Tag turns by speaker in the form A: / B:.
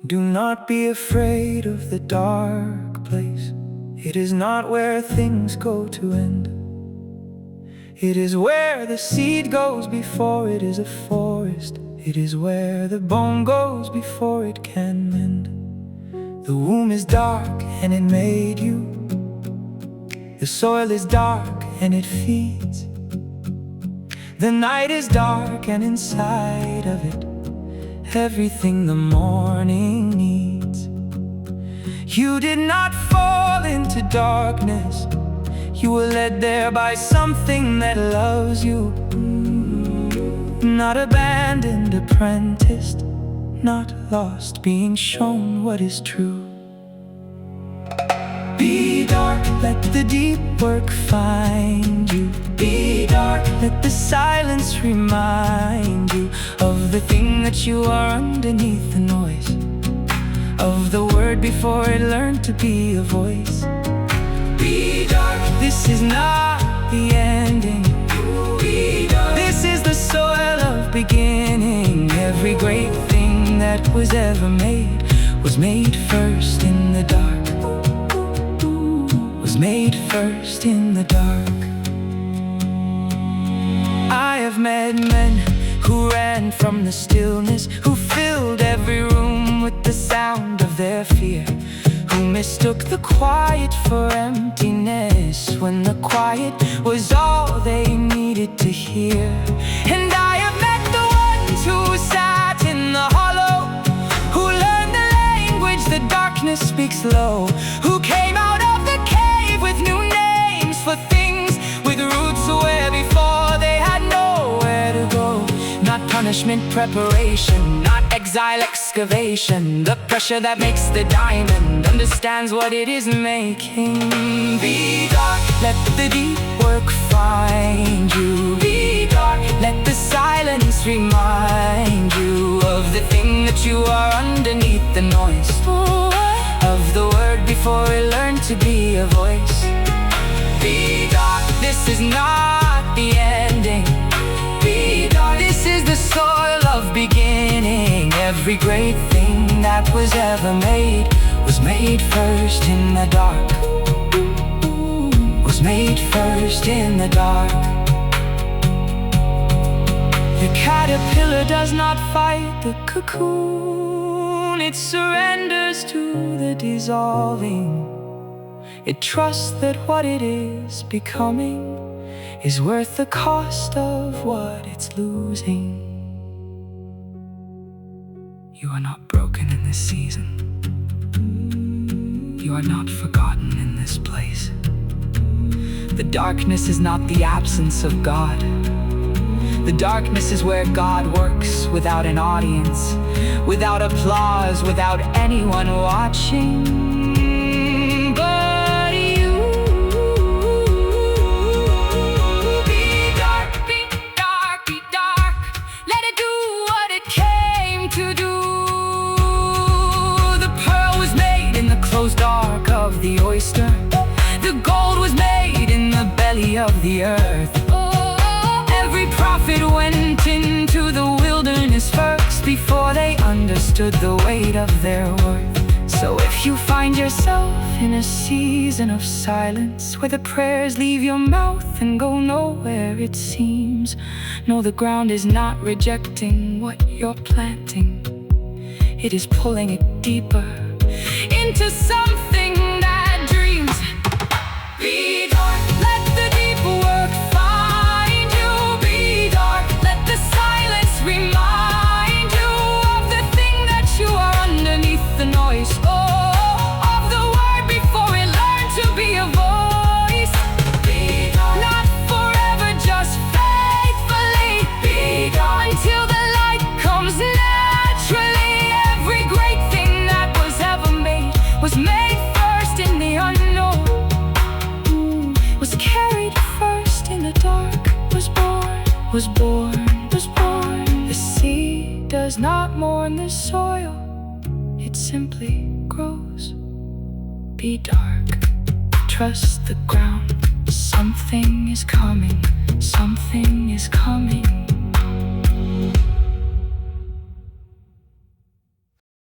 A: Do not be afraid of the dark place. It is not where things go to end. It is where the seed goes before it is a forest. It is where the bone goes before it can mend. The womb is dark and it made you. The soil is dark and it feeds. The night is dark and inside of it everything the morning needs. You did not fall into darkness. You were led there by something that loves you. Not abandoned, apprenticed, not lost, being shown what is true. Be dark, let the deep work find you. Be dark, let the silence remind you of the thing that you are underneath the noise, of the word before it learned to be a voice. Be dark, this is not the ending. Be dark, this is the soil of beginning. Every great thing that was ever made was made first in the dark. Was made first in the dark. I have met men who ran from the stillness, who filled every room with the sound of their fear, who mistook the quiet for emptiness when the quiet was all they needed to hear. And I have met the ones who sat in the hollow, who learned the language the darkness speaks low, who came out of the cave with new names for things, with roots where before they had nowhere to go. Not punishment, preparation, not exile, excavation. The pressure that makes the diamond understands what it is making. Be dark, let the deep work find you. Be dark, let the silence remind you of the thing that you are underneath the noise, of the word before it learned to be a voice. Be dark, this is not the ending. Be dark, this is the soil of beginning. Every great thing that was ever made was made first in the dark. Was made first in the dark. The caterpillar does not fight the cocoon. It surrenders to the dissolving. It trusts that what it is becoming is worth the cost of what it's losing. You are not broken in this season. You are not forgotten in this place. The darkness is not the absence of God. The darkness is where God works without an audience, without applause, without anyone watching. Dark of the oyster, the gold was made in the belly of the earth. Every prophet went into the wilderness first before they understood the weight of their worth. So if you find yourself in a season of silence, where the prayers leave your mouth and go nowhere it seems, know the ground is not rejecting what you're planting. It is pulling it deeper into something that dreams. Be dark, let the deep work find you. Be dark, let the silence remind you of the thing that you are underneath the noise. Of the word before it learned to be a voice. Be dark, not forever, just faithfully. Be dark, until the light comes naturally. Every great thing that was ever made was made first in the unknown, was carried first in the dark, was born, was born, was born. The seed does not mourn the soil, it simply grows. Be dark, trust the ground. Something is coming, something is coming.